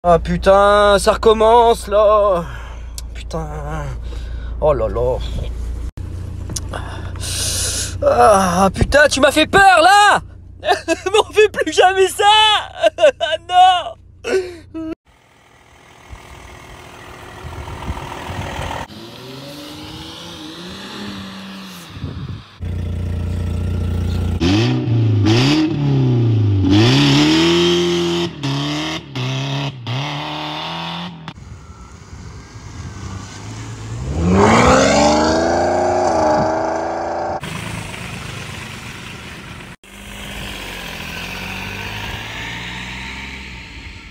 Ah putain, ça recommence là. Putain. Oh là là. Ah putain, tu m'as fait peur là. Mais on fait plus jamais ça. Ah non.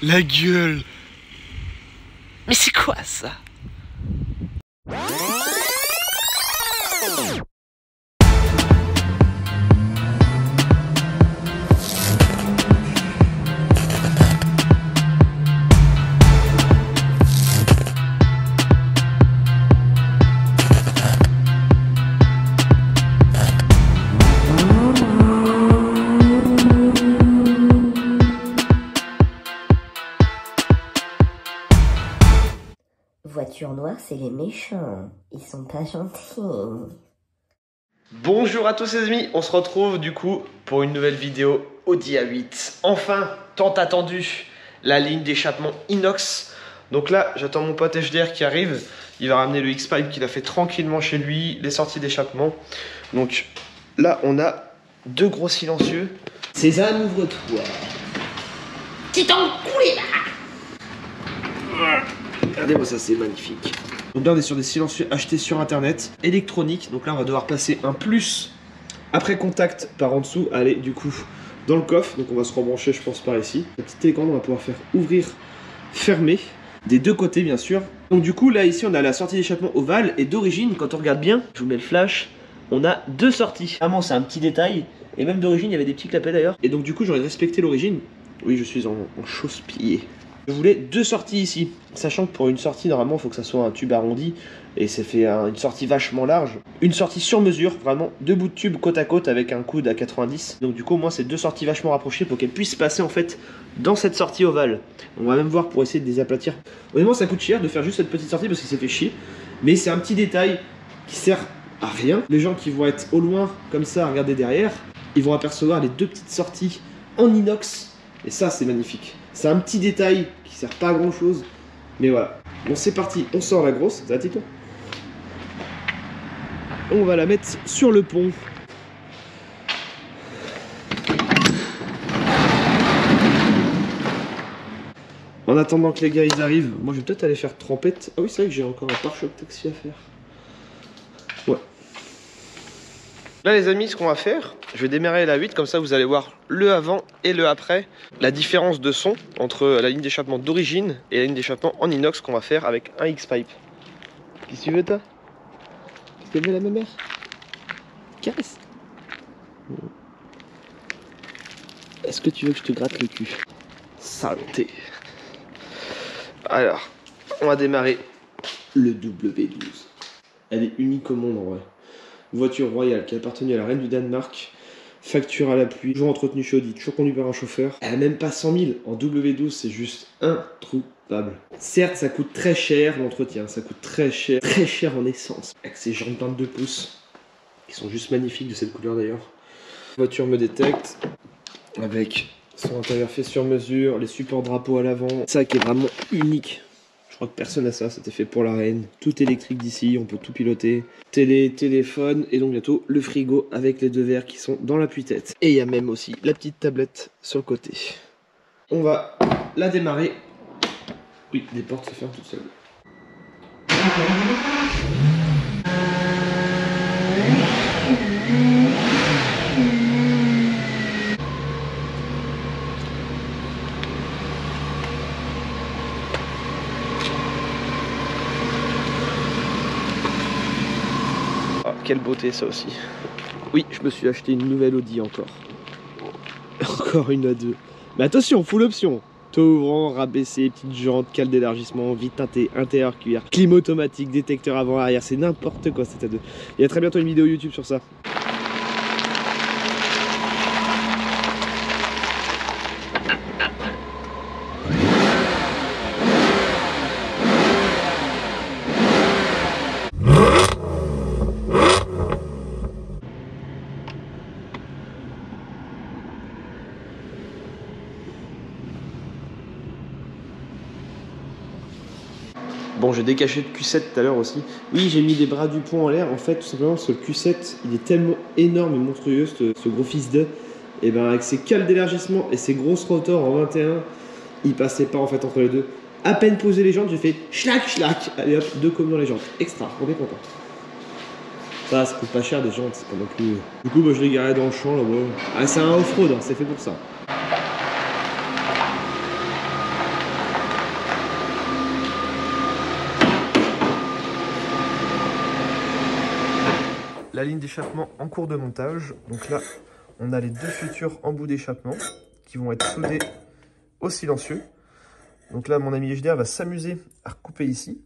La gueule. Mais c'est quoi ça? Voiture noire, c'est les méchants. Ils sont pas gentils. Bonjour à tous les amis, on se retrouve du coup pour une nouvelle vidéo Audi A8. Enfin, tant attendu, la ligne d'échappement inox. Donc là, j'attends mon pote HDR qui arrive. Il va ramener le X-Pipe qu'il a fait tranquillement chez lui, les sorties d'échappement. Donc là, on a deux gros silencieux. César, ouvre-toi. Tu t'en coules là. Regardez-moi ça, c'est magnifique. Donc là on est sur des silencieux achetés sur internet, électroniques. Donc là on va devoir passer un plus après contact par en dessous, aller du coup dans le coffre. Donc on va se rebrancher je pense par ici. La petite télécommande on va pouvoir faire ouvrir, fermer, des deux côtés bien sûr. Donc du coup là ici on a la sortie d'échappement ovale et d'origine quand on regarde bien, je vous mets le flash, on a deux sorties. Vraiment c'est un petit détail et même d'origine il y avait des petits clapets d'ailleurs. Et donc du coup j'aurais respecté l'origine. Oui je suis en chausse-pied. Je voulais deux sorties ici, sachant que pour une sortie normalement il faut que ça soit un tube arrondi et c'est fait une sortie vachement large. Une sortie sur mesure, vraiment deux bouts de tube côte à côte avec un coude à 90. Donc du coup au moins c'est deux sorties vachement rapprochées pour qu'elles puissent passer en fait dans cette sortie ovale. On va même voir pour essayer de désaplatir. Honnêtement ça coûte cher de faire juste cette petite sortie parce qu'il s'est fait chier. Mais c'est un petit détail qui sert à rien. Les gens qui vont être au loin comme ça à regarder derrière, ils vont apercevoir les deux petites sorties en inox. Et ça c'est magnifique. C'est un petit détail qui sert pas à grand chose. Mais voilà. Bon c'est parti, on sort la grosse, ça va Tito. On va la mettre sur le pont. En attendant que les gars ils arrivent, moi je vais peut-être aller faire trempette. Ah oui c'est vrai que j'ai encore un pare-choc taxi à faire. Ouais. Là les amis, ce qu'on va faire, je vais démarrer la 8, comme ça vous allez voir le avant et le après. La différence de son entre la ligne d'échappement d'origine et la ligne d'échappement en inox qu'on va faire avec un X-Pipe. Qu'est-ce que tu veux toi? Qu'est-ce que tu veux la mère? Caresse. Est-ce que tu veux que je te gratte le cul? Saleté. Alors, on va démarrer le W12. Elle est unique au monde en vrai. Voiture royale qui a appartenu à la reine du Danemark, facture à la pluie, toujours entretenu chez Audi, toujours conduit par un chauffeur. Elle a même pas 100 000 en W12, c'est juste introuvable. Certes, ça coûte très cher l'entretien, ça coûte très cher en essence. Avec ses jantes 22 pouces, qui sont juste magnifiques de cette couleur d'ailleurs. La voiture me détecte, avec son intérieur fait sur mesure, les supports drapeaux à l'avant. Ça qui est vraiment unique. Je crois que personne n'a ça, c'était fait pour la reine. Tout électrique d'ici, on peut tout piloter. Télé, téléphone et donc bientôt le frigo avec les deux verres qui sont dans l'appui-tête. Et il y a même aussi la petite tablette sur le côté. On va la démarrer. Oui, les portes se ferment toutes seules. Quelle beauté ça aussi. Oui, je me suis acheté une nouvelle Audi encore. Encore une A2. Mais attention, full option. Toit ouvrant, rabaissé, petites jantes, cale d'élargissement, vitre teintée, intérieur cuir, clim automatique, détecteur avant-arrière, c'est n'importe quoi cette A2. Il y a très bientôt une vidéo YouTube sur ça. Bon, j'ai décaché le Q7 tout à l'heure aussi. Oui, j'ai mis des bras du pont en l'air, en fait, tout simplement parce que le Q7, il est tellement énorme et monstrueux, ce gros fils de... Et ben avec ses cales d'élargissement et ses grosses rotors en 21, il passait pas en fait entre les deux. À peine posé les jantes, j'ai fait schlac schlac. Allez hop, 2 comme dans les jantes. Extra, on est content. Ça coûte pas cher des jantes, c'est pas non plus... Du coup, bah, je l'ai garé dans le champ là-bas. Ah, c'est un off-road, hein, c'est fait pour ça. La ligne d'échappement en cours de montage. Donc là, on a les 2 futurs embouts d'échappement qui vont être soudés au silencieux. Donc là, mon ami HDR va s'amuser à recouper ici,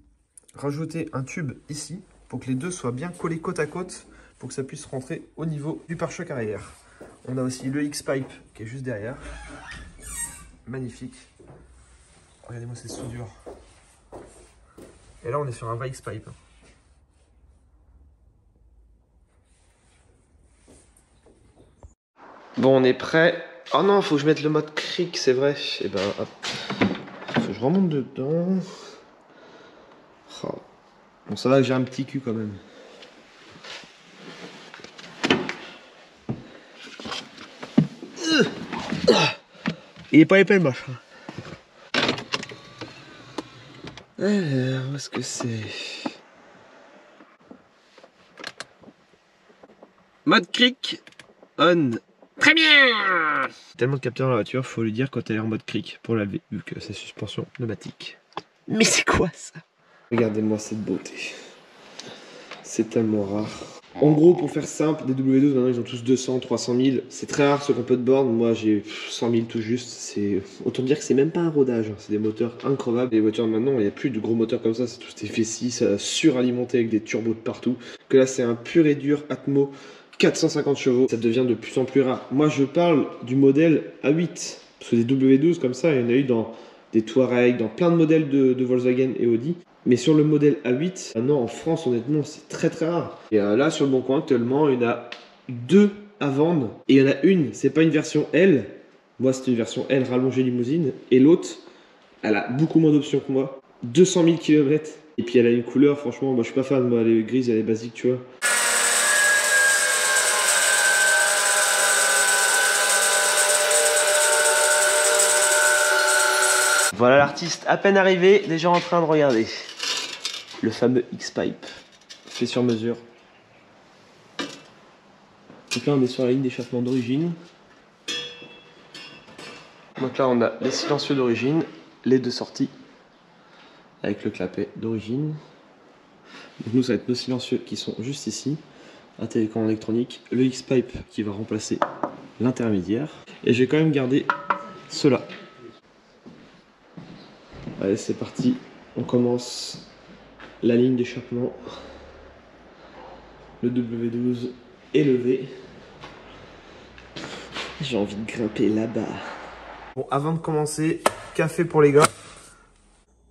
rajouter un tube ici pour que les deux soient bien collés côte à côte pour que ça puisse rentrer au niveau du pare-choc arrière. On a aussi le X-Pipe qui est juste derrière. Magnifique. Regardez-moi cette soudure. Et là, on est sur un vrai X-Pipe. Bon, on est prêt. Oh non, faut que je mette le mode cric, c'est vrai. Et ben, hop. Faut que je remonte dedans. Oh. Bon, ça va que j'ai un petit cul quand même. Il est pas épais le machin. Alors, où est-ce que c'est? Mode cric on. Très bien! Tellement de capteurs dans la voiture, faut lui dire quand elle est en mode cric pour la lever, vu que c'est suspension pneumatique. Mais c'est quoi ça? Regardez-moi cette beauté. C'est tellement rare. En gros, pour faire simple, des W12, maintenant ils ont tous 200, 300 000. C'est très rare ce qu'on peut de borne. Moi j'ai 100 000 tout juste. C'est autant dire que c'est même pas un rodage. C'est des moteurs increvables. Les voitures de maintenant, il n'y a plus de gros moteurs comme ça. C'est tous des V6 suralimentés avec des turbos de partout. Que là, c'est un pur et dur Atmo 450 chevaux. Ça devient de plus en plus rare. Moi, je parle du modèle A8. Parce que des W12 comme ça, il y en a eu dans des Touareg, dans plein de modèles de Volkswagen et Audi. Mais sur le modèle A8, maintenant en France, honnêtement, c'est très très rare. Et là, sur le Bon Coin, actuellement, il y en a 2 à vendre. Et il y en a une, c'est pas une version L. Moi, c'est une version L rallongée limousine. Et l'autre, elle a beaucoup moins d'options que moi. 200 000 km. Et puis elle a une couleur, franchement, moi je suis pas fan. Moi, elle est grise, elle est basique, tu vois. Voilà l'artiste à peine arrivé, déjà en train de regarder. Le fameux X-Pipe, fait sur mesure. Donc là on est sur la ligne d'échappement d'origine. Donc là on a les silencieux d'origine, les 2 sorties, avec le clapet d'origine. Donc nous ça va être nos silencieux qui sont juste ici. Un télécommande électronique, le X-Pipe qui va remplacer l'intermédiaire. Et j'ai quand même gardé ceux-là. Allez, c'est parti, on commence la ligne d'échappement. Le W12 est levé. J'ai envie de grimper là-bas. Bon, avant de commencer, café pour les gars.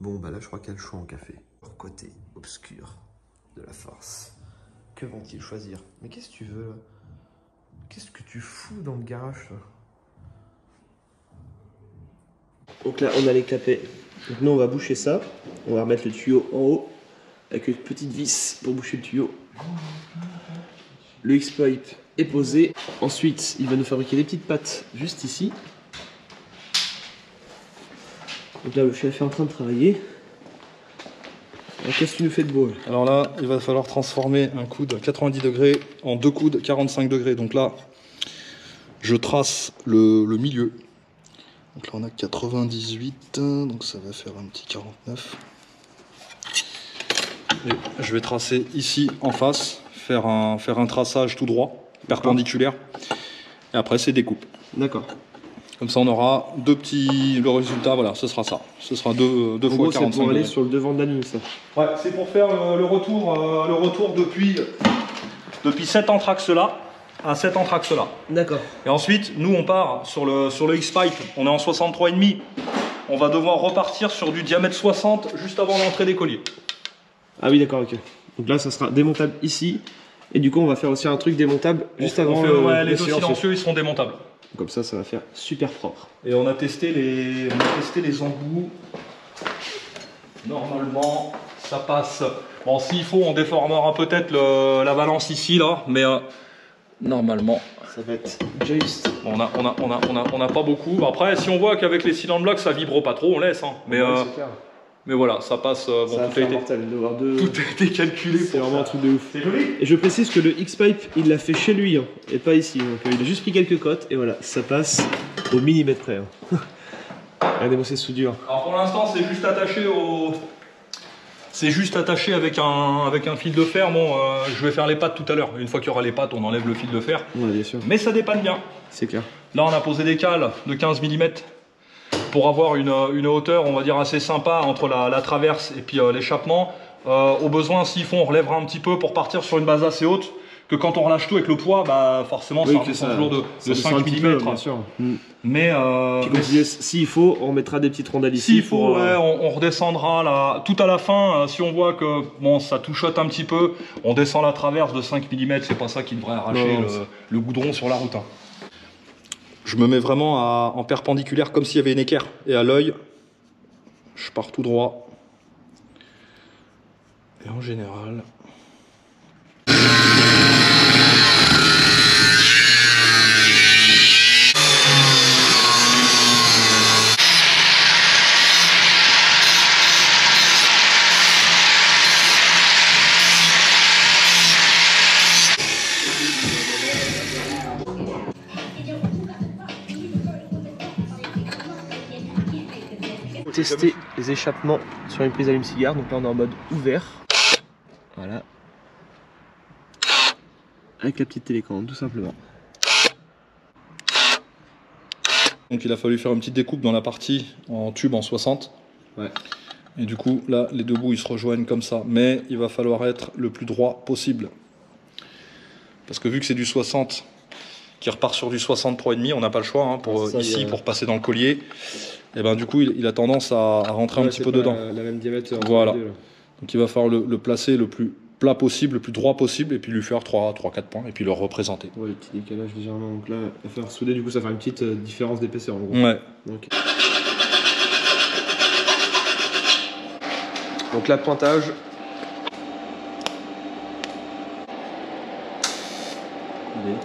Bon, bah là, je crois qu'il y a le choix en café. Côté obscur de la force. Que vont-ils choisir? Mais qu'est-ce que tu veux là? Qu'est-ce que tu fous dans le garage là? Donc là, on a les clapets. Donc nous on va boucher ça, on va remettre le tuyau en haut avec une petite vis pour boucher le tuyau. Le X-Pipe est posé, ensuite il va nous fabriquer des petites pattes juste ici. Donc là le chef est en train de travailler. Qu'est-ce que tu nous fais de beau là? Alors là il va falloir transformer un coude 90 degrés en 2 coudes 45 degrés. Donc là je trace le milieu. Donc là on a 98, donc ça va faire un petit 49. Et je vais tracer ici en face, faire un traçage tout droit, perpendiculaire. Et après c'est découpe. D'accord. Comme ça on aura deux petits, le résultat voilà, ce sera ça. Ce sera deux fois 45 c'est pour aller degrés. sur le devant de la ligne ça. Ouais, c'est pour faire le retour depuis cet entraxe là à cet entraxe là. D'accord. Et ensuite, nous on part sur le X-Pipe, on est en 63,5. On va devoir repartir sur du diamètre 60 juste avant l'entrée des colliers. Ah oui d'accord, ok. Donc là ça sera démontable ici. Et du coup on va faire aussi un truc démontable juste avant ouais, les deux silencieux ils seront démontables. Comme ça va faire super propre. Et on a testé les embouts. Normalement ça passe. Bon, s'il faut, on déformera peut-être la valence ici, là, mais normalement, ça va être juste. On a pas beaucoup. Après, si on voit qu'avec les cylindres blocs, ça vibre pas trop, on laisse. Hein. Mais voilà, ça passe. Bon, ça tout, a été, tout a été calculé. C'est vraiment un truc de ouf. C'est joli. Et je précise que le X-Pipe, il l'a fait chez lui, hein, et pas ici. Donc il a juste pris quelques cotes, et voilà, ça passe au millimètre près. Hein. Regardez-moi ces soudures. Alors pour l'instant, c'est juste attaché au... C'est juste attaché avec un fil de fer. Bon, je vais faire les pattes tout à l'heure. Une fois qu'il y aura les pattes, on enlève le fil de fer. Ouais, bien sûr. Mais ça dépanne bien. C'est clair. Là, on a posé des cales de 15 mm pour avoir une hauteur, on va dire, assez sympa entre la traverse et puis l'échappement. Au besoin, s'il faut, on relèvera un petit peu pour partir sur une base assez haute. Que quand on relâche tout avec le poids, bah forcément, oui, ça redescend toujours de 5 mm. Bien sûr. Mais s'il faut, on mettra des petites rondelles ici. S'il faut, ouais, on redescendra là, tout à la fin. Si on voit que bon, ça touchote un petit peu, on descend la traverse de 5 mm. C'est pas ça qui devrait arracher le goudron sur la route. Hein. Je me mets vraiment en perpendiculaire comme s'il y avait une équerre. Et à l'œil, je pars tout droit. Et en général... Tester les échappements sur une prise allume-cigare. Donc là on est en mode ouvert. Voilà. Avec la petite télécommande tout simplement. Donc il a fallu faire une petite découpe dans la partie en tube en 60. Ouais. Et du coup là les deux bouts ils se rejoignent comme ça. Mais il va falloir être le plus droit possible. Parce que vu que c'est du 60 qui repart sur du 63,5, on n'a pas le choix hein, pour, pour passer dans le collier. Et ben du coup il a tendance à rentrer un petit peu dedans. La même diamètre. Voilà. Donc il va falloir le placer le plus plat possible, le plus droit possible, et puis lui faire 3-4 points, et puis le représenter. Ouais, le petit décalage légèrement. Donc là, il va falloir souder, du coup ça va faire une petite différence d'épaisseur en gros. Ouais. Donc là, pointage. Allez.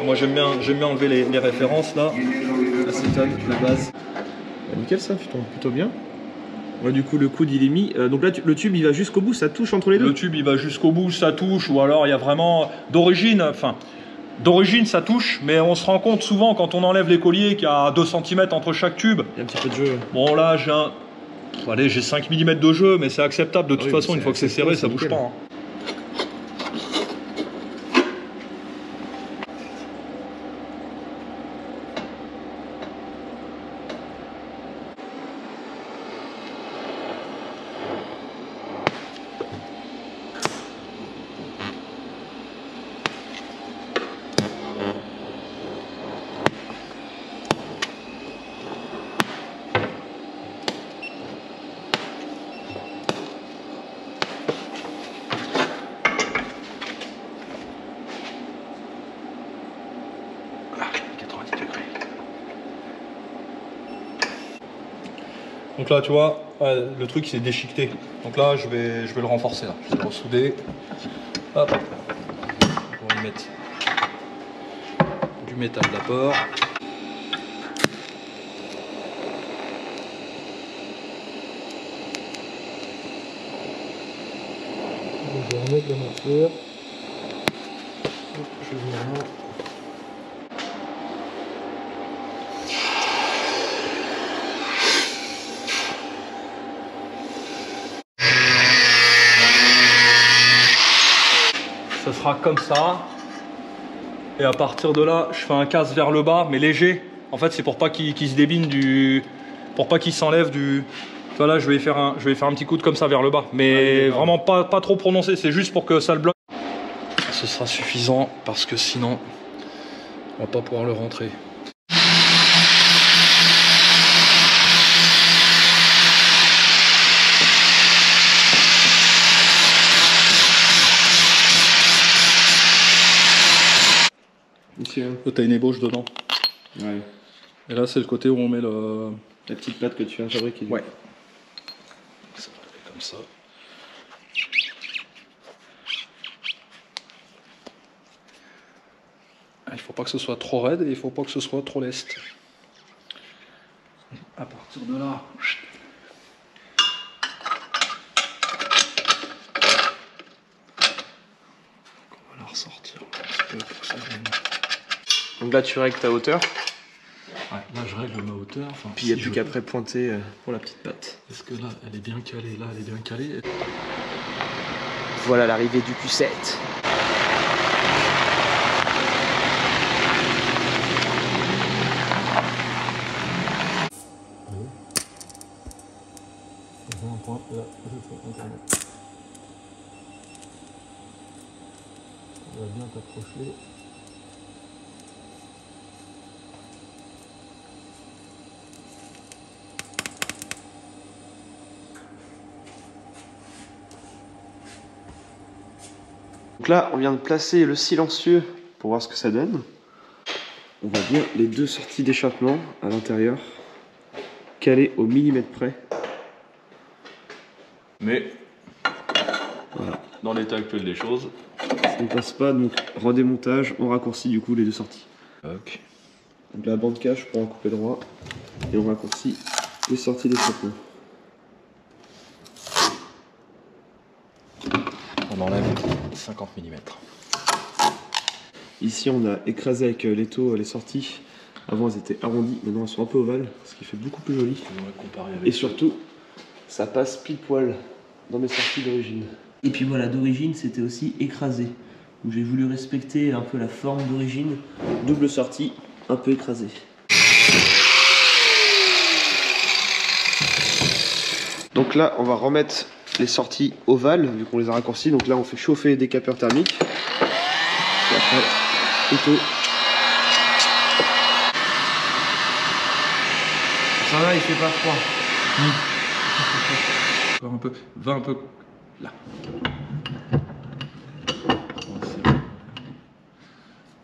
Moi j'aime bien enlever les références là. Acétone, la base. Nickel ça, plutôt bien. Ouais, du coup le coude il est mis. Donc là le tube il va jusqu'au bout, ça touche entre les deux. Le tube il va jusqu'au bout, ça touche, ou alors il y a vraiment d'origine, ça touche, mais on se rend compte souvent quand on enlève les colliers qu'il y a 2 cm entre chaque tube. Il y a un petit peu de jeu. Bon là j'ai 5 mm de jeu, mais c'est acceptable de toute façon, une fois que c'est serré, ça bouge pas. Hein. Donc là tu vois, le truc s'est déchiqueté. Donc là je vais le renforcer là. Je vais le ressouder. Hop. On va y mettre du métal d'apport. Je vais remettre la matière. Je vais vraiment... Ce sera comme ça, et à partir de là je fais un casse vers le bas mais léger. En fait c'est pour pas qu'il se débine pour pas qu'il s'enlève du... Voilà, je vais faire un petit coude comme ça vers le bas, mais vraiment pas trop prononcé, c'est juste pour que ça le bloque. Ce sera suffisant parce que sinon on va pas pouvoir le rentrer. aussi. Hein. Là, t'as une ébauche dedans. Ouais. Et là, c'est le côté où on met le... La petite patte que tu viens de fabriquer. Ouais. Ça va aller comme ça. Il faut pas que ce soit trop raide et il faut pas que ce soit trop leste. À partir de là, on va la ressortir un petit peu pour que ça vienne. Donc là, tu règles ta hauteur. Ouais, là je règle ma hauteur. Enfin, Puis il n'y a plus qu'après pointer pour la petite patte. Est-ce que là, elle est bien calée? Là, elle est bien calée. Voilà l'arrivée du Q7. On va bien t'approcher. Donc là, on vient de placer le silencieux pour voir ce que ça donne. On va bien les deux sorties d'échappement à l'intérieur, calées au millimètre près. Mais, voilà. Dans l'état actuel des choses, ça ne passe pas, donc redémontage, on raccourcit du coup les deux sorties. ok. Donc la bande cache pour un coupé droit et on raccourcit les sorties d'échappement. On enlève 50 mm. Ici on a écrasé avec l'étau les sorties. Avant elles étaient arrondies, maintenant elles sont un peu ovales, ce qui fait beaucoup plus joli. Et surtout, ça passe pile poil dans mes sorties d'origine. Et puis voilà, d'origine c'était aussi écrasé. Donc j'ai voulu respecter un peu la forme d'origine. Double sortie, un peu écrasée. Donc là on va remettre les sorties ovales, vu qu'on les a raccourcies. Donc là on fait chauffer des capeurs thermiques. Et après, étau. Ça va, il fait pas froid. Encore un peu, va un peu là.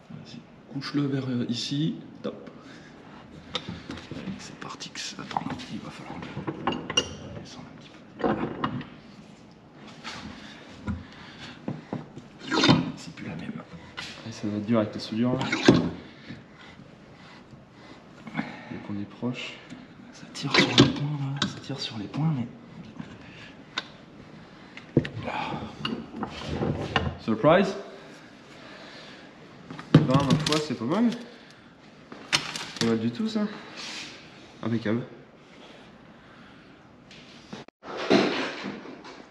Vas-y, couche-le vers ici, top. C'est parti. Attends, il va falloir le descendre un petit peu. C'est plus la même. Et ça va être dur avec la soudure là. Donc on est proche. Ça tire sur les points là, ça tire sur les points, mais. Surprise? 20 ma foi, c'est pas mal. Pas mal du tout ça. Impeccable.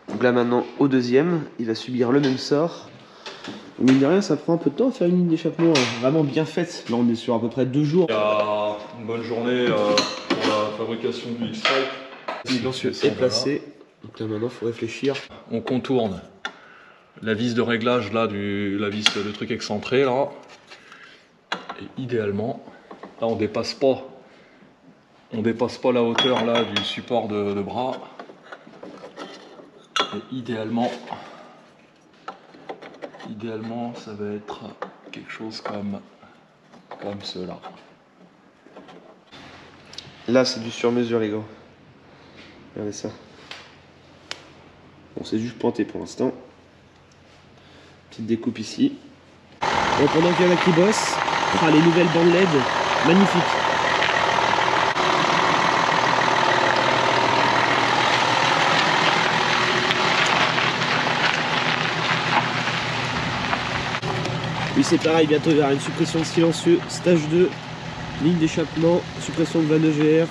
Donc là maintenant au deuxième, il va subir le même sort. Mine de rien, ça prend un peu de temps à faire une ligne d'échappement vraiment bien faite. Là on est sur à peu près 2 jours. Il y a une bonne journée pour la fabrication du X-Type. Le silencieux est placé. Donc là maintenant il faut réfléchir. On contourne la vis de réglage là, la vis de truc excentré là. Et idéalement, là on dépasse pas la hauteur là du support de bras. Et idéalement ça va être quelque chose comme cela. Là c'est du sur-mesure les gars. Regardez ça. On s'est juste pointé pour l'instant. Petite découpe ici. Et pendant qu'il y en a qui bossent, les nouvelles bandes LED, magnifiques. Oui c'est pareil, bientôt il y aura une suppression de silencieux, stage 2, ligne d'échappement, suppression de vanne EGR.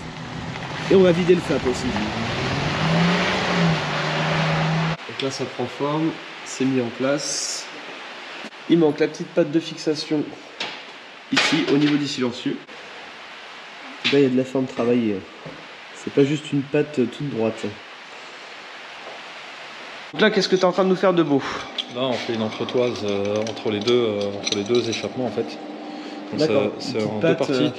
Et on va vider le FAP aussi. Donc là ça prend forme, c'est mis en place. Il manque la petite patte de fixation ici au niveau du silencieux. Là il y a de la forme travaillée. C'est pas juste une patte toute droite. Donc là qu'est-ce que tu es en train de nous faire de beau? Là on fait une entretoise entre les deux échappements en fait. C'est en deux parties.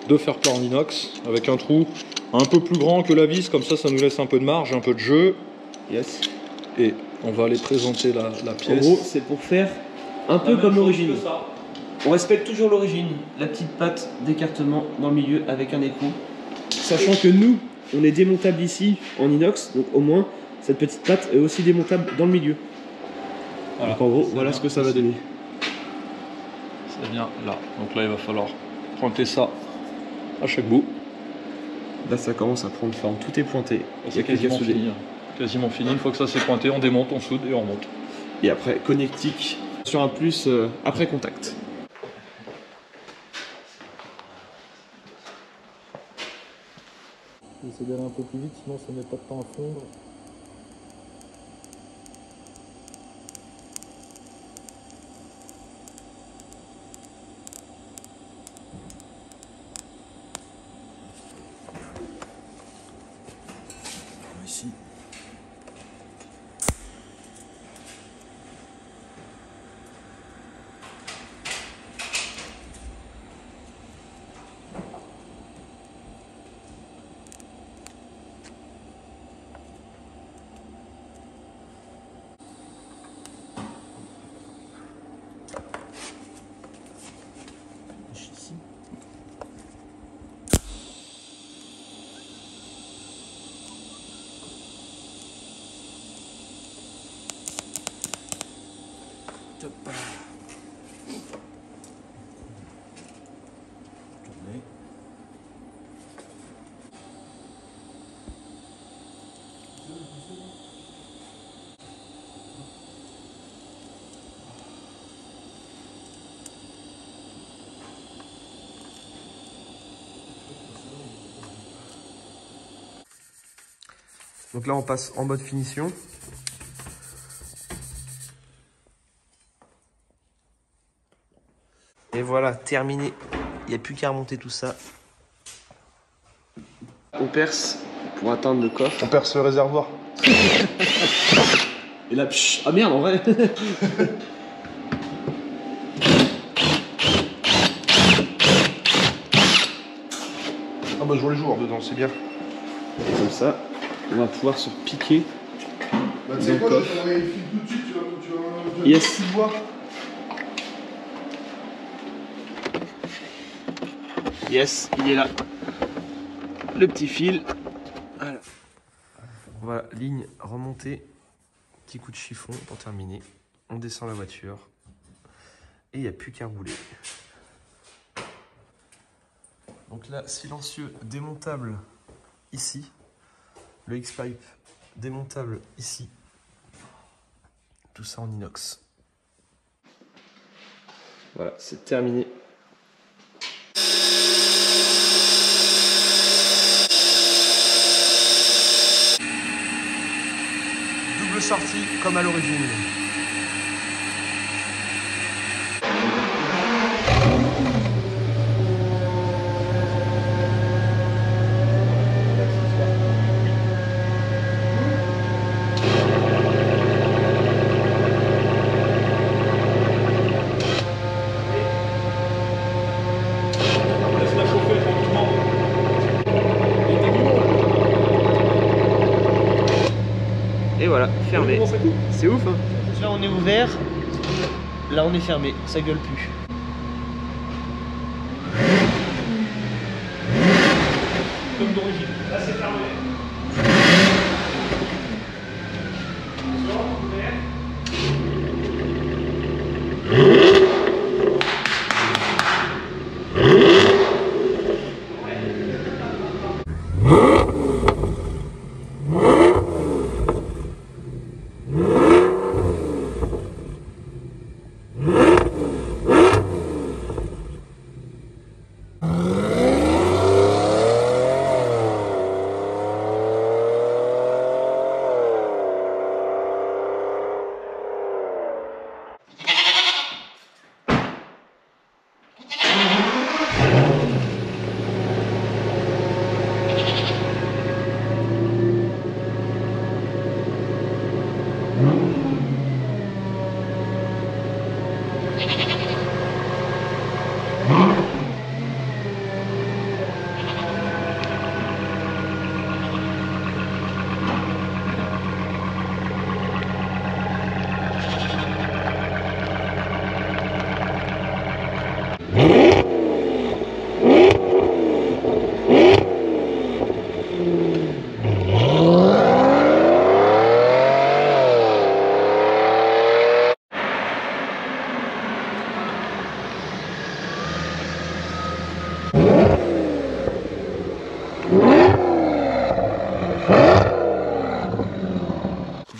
Deux fer plat en inox avec un trou un peu plus grand que la vis, comme ça nous laisse un peu de marge, un peu de jeu. Yes. Et on va aller présenter la pièce. En gros c'est pour faire un peu comme l'origine. On respecte toujours l'origine, la petite patte d'écartement dans le milieu avec un écrou. Sachant que nous, on est démontable ici en inox, donc au moins cette petite patte est aussi démontable dans le milieu. Voilà. Donc en gros, C'est voilà bien ce que ça va ici. donner. C'est bien là. Donc là, il va falloir pointer ça à chaque bout. Là, ça commence à prendre forme, tout est pointé. Il y a C'est plus qu'à quasiment souder. fini. Quasiment fini. Une fois que ça c'est pointé, on démonte, on soude et on remonte. Et après, connectique sur un plus après contact. J'essaie d'aller un peu plus vite, sinon ça met pas de temps à fondre. Ici. Donc là, on passe en mode finition. Et voilà, terminé. Il n'y a plus qu'à remonter tout ça. On perce pour atteindre le coffre. On perce le réservoir. Et là, ah merde, en vrai. Ah bah je vois les joueurs dedans, c'est bien. Et comme ça, on va pouvoir se piquer. Bah, tu sais quoi, coffre. je vais t'envoyer les fils tout de suite, tu vas Yes. tu vois. Yes, il est là. Le petit fil. Voilà. Voilà, ligne remontée. Petit coup de chiffon pour terminer. On descend la voiture. Et il n'y a plus qu'à rouler. Donc là, silencieux démontable ici. Le X-Pipe démontable ici. Tout ça en inox. Voilà, c'est terminé. Double sortie comme à l'origine. Laisse-la chauffer tranquillement. Et voilà, fermé. Comment ça coupe? C'est ouf, hein. Là on est ouvert, là on est fermé, ça gueule plus. Comme d'origine. Là c'est fermé.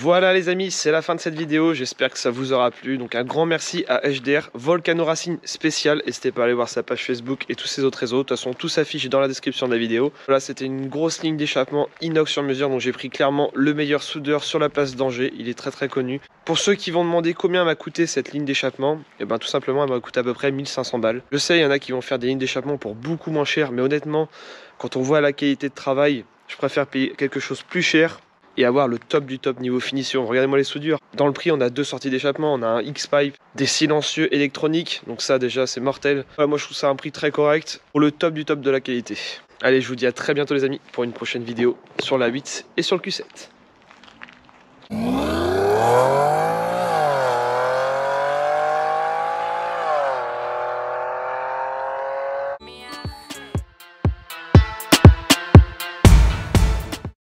Voilà les amis, c'est la fin de cette vidéo, j'espère que ça vous aura plu. Donc un grand merci à HDR, Volcano Racing spécial. N'hésitez pas à aller voir sa page Facebook et tous ses autres réseaux. De toute façon, tout s'affiche dans la description de la vidéo. Voilà, c'était une grosse ligne d'échappement inox sur mesure. Donc j'ai pris clairement le meilleur soudeur sur la place d'Angers. Il est très connu. Pour ceux qui vont demander combien m'a coûté cette ligne d'échappement, et ben tout simplement elle m'a coûté à peu près 1500 balles. Je sais, il y en a qui vont faire des lignes d'échappement pour beaucoup moins cher, mais honnêtement, quand on voit la qualité de travail, je préfère payer quelque chose plus cher et avoir le top du top niveau finition. Regardez-moi les soudures. Dans le prix, on a 2 sorties d'échappement, on a un X-Pipe, des silencieux électroniques, donc ça déjà c'est mortel. Ouais, moi je trouve ça un prix très correct pour le top du top de la qualité. Allez, je vous dis à très bientôt les amis pour une prochaine vidéo sur la 8 et sur le Q7.